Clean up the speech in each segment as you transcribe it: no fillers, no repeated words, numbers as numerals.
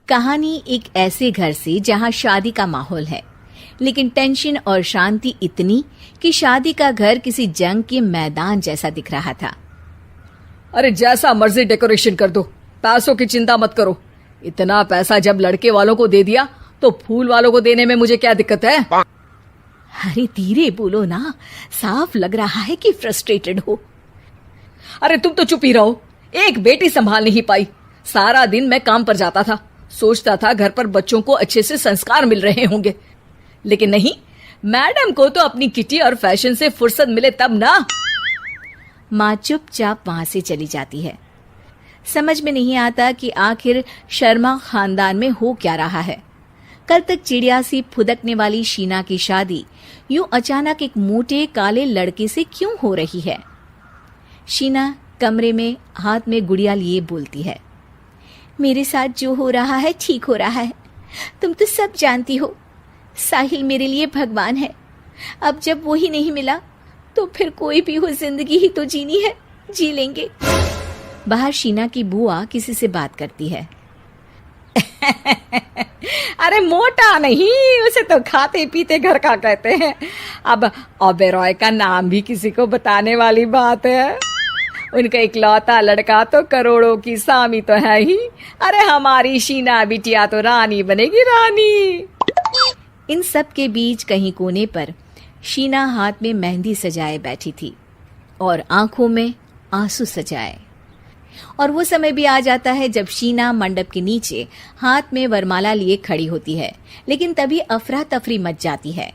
कहानी एक ऐसे घर से जहां शादी का माहौल है, लेकिन टेंशन और शांति इतनी कि शादी का घर किसी जंग के मैदान जैसा दिख रहा था। अरे जैसा मर्जी डेकोरेशन कर दो, पैसों की चिंता मत करो। इतना पैसा जब लड़के वालों को दे दिया तो फूल वालों को देने में मुझे क्या दिक्कत है? अरे धीरे बोलो ना, साफ लग रहा है कि फ्रस्ट्रेटेड हो। अरे तुम तो चुप ही रहो। एक बेटी संभाल नहीं पाई। सारा दिन मैं काम पर जाता था, सोचता था घर पर बच्चों को अच्छे से संस्कार मिल रहे होंगे, लेकिन नहीं, मैडम को तो अपनी किटी और फैशन से फुर्सत मिले तब ना। माँ चुपचाप वहां से चली जाती है। समझ में नहीं आता कि आखिर शर्मा खानदान में हो क्या रहा है। कल तक चिड़िया सी फुदकने वाली शीना की शादी यूं अचानक एक मोटे काले लड़के से क्यों हो रही है? शीना कमरे में हाथ में गुड़िया लिए बोलती है, मेरे साथ जो हो रहा है ठीक हो रहा है। तुम तो सब जानती हो, साहिल मेरे लिए भगवान है। अब जब वो ही नहीं मिला तो फिर कोई भी हो, जिंदगी ही तो जीनी है, जी लेंगे। बाहर शीना की बुआ किसी से बात करती है। अरे मोटा नहीं, उसे तो खाते पीते घर का कहते हैं। अब ओबेरॉय का नाम भी किसी को बताने वाली बात है। उनका इकलौता लड़का तो करोड़ों की सामी तो है ही। अरे हमारी शीना बिटिया तो रानी बनेगी, रानी। इन सब के बीच कहीं कोने पर शीना हाथ में मेहंदी सजाए बैठी थी और आंखों में आंसू सजाए। और वो समय भी आ जाता है जब शीना मंडप के नीचे हाथ में वरमाला लिए खड़ी होती है, लेकिन तभी अफरा तफरी मच जाती है।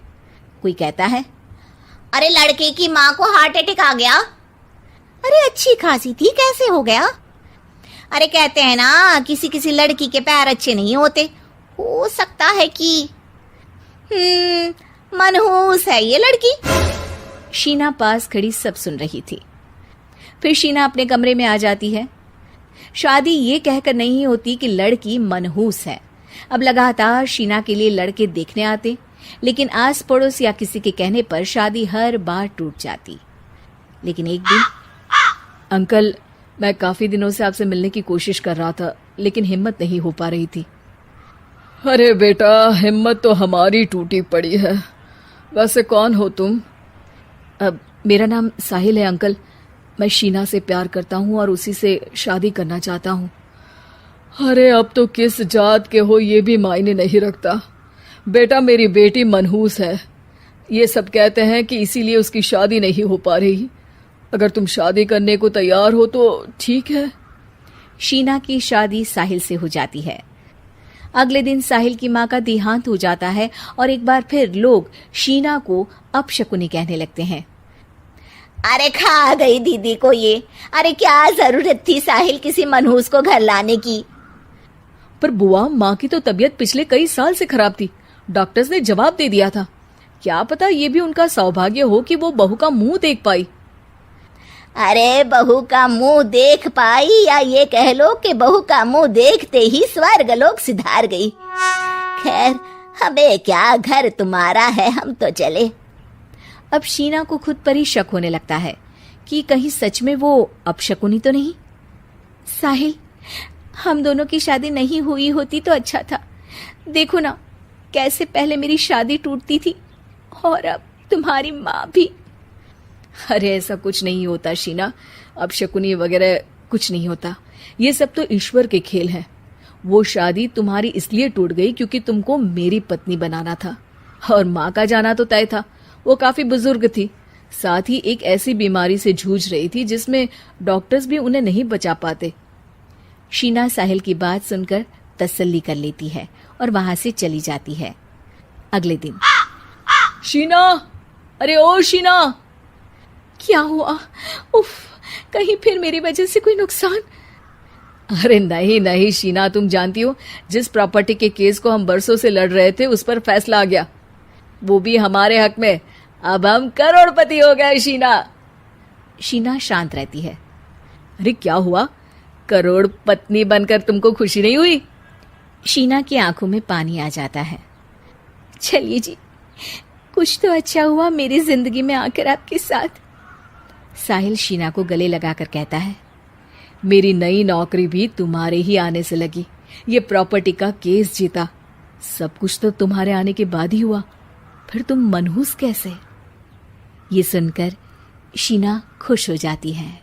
कोई कहता है, अरे लड़के की माँ को हार्ट अटैक आ गया। अरे अच्छी खासी थी, कैसे हो गया? अरे कहते हैं ना, किसी किसी लड़की के पैर अच्छे नहीं होते। हो सकता है कि मनहूस है ये लड़की। शीना पास खड़ी सब सुन रही थी। फिर शीना अपने कमरे में आ जाती है। शादी ये कहकर नहीं होती कि लड़की मनहूस है। अब लगातार शीना के लिए लड़के देखने आते, लेकिन आस पड़ोस या किसी के कहने पर शादी हर बार टूट जाती। लेकिन एक दिन, अंकल, मैं काफी दिनों से आपसे मिलने की कोशिश कर रहा था, लेकिन हिम्मत नहीं हो पा रही थी। अरे बेटा, हिम्मत तो हमारी टूटी पड़ी है। वैसे कौन हो तुम? अब मेरा नाम साहिल है अंकल। मैं शीना से प्यार करता हूँ और उसी से शादी करना चाहता हूँ। अरे अब तो किस जात के हो ये भी मायने नहीं रखता। बेटा, मेरी बेटी मनहूस है। ये सब कहते हैं कि इसीलिए उसकी शादी नहीं हो पा रही। अगर तुम शादी करने को तैयार हो तो ठीक है। शीना की शादी साहिल से हो जाती है। अगले दिन साहिल की माँ का देहांत हो जाता है और एक बार फिर लोग शीना को अपशकुनी कहने लगते हैं। अरे खा गई दीदी को ये। अरे क्या जरूरत थी साहिल किसी मनहूस को घर लाने की? पर बुआ, माँ की तो तबीयत पिछले कई साल से खराब थी। डॉक्टर्स ने जवाब दे दिया था। क्या पता ये भी उनका सौभाग्य हो कि वो बहू का मुंह देख पाई। अरे बहू का मुंह देख पाई, या ये कह लो कि बहू का मुंह देखते ही स्वर्ग लोक सिधार गई। खैर, हमें क्या, घर तुम्हारा है, हम तो चले। अब शीना को खुद पर ही शक होने लगता है कि कहीं सच में वो अपशकुनी तो नहीं। साहिल, हम दोनों की शादी नहीं हुई होती तो अच्छा था। देखो ना, कैसे पहले मेरी शादी टूटती थी और अब तुम्हारी माँ भी। अरे ऐसा कुछ नहीं होता शीना, अपशकुनी वगैरह कुछ नहीं होता। ये सब तो ईश्वर के खेल हैं। वो शादी तुम्हारी इसलिए टूट गई क्योंकि तुमको मेरी पत्नी बनाना था, और माँ का जाना तो तय था। वो काफी बुजुर्ग थी, साथ ही एक ऐसी बीमारी से जूझ रही थी जिसमें डॉक्टर्स भी उन्हें नहीं बचा पाते। शीना साहिल की बात सुनकर तसल्ली कर लेती है और वहां से चली जाती है। अगले दिन, शीना, अरे ओ शीना। क्या हुआ? उफ, कहीं फिर मेरी वजह से कोई नुकसान? अरे नहीं नहीं शीना, तुम जानती हो, जिस प्रॉपर्टी के केस को हम बरसों से लड़ रहे थे उस पर फैसला आ गया, वो भी हमारे हक में। अब हम करोड़पति हो गए शीना। शीना शांत रहती है। अरे क्या हुआ? करोड़ पत्नी बनकर तुमको खुशी नहीं हुई? शीना की आंखों में पानी आ जाता है। चलिए जी, कुछ तो अच्छा हुआ मेरी जिंदगी में आकर आपके साथ। साहिल शीना को गले लगाकर कहता है, मेरी नई नौकरी भी तुम्हारे ही आने से लगी। ये प्रॉपर्टी का केस जीता। सब कुछ तो तुम्हारे आने के बाद ही हुआ, फिर तुम मनहूस कैसे? ये सुनकर शीना खुश हो जाती है।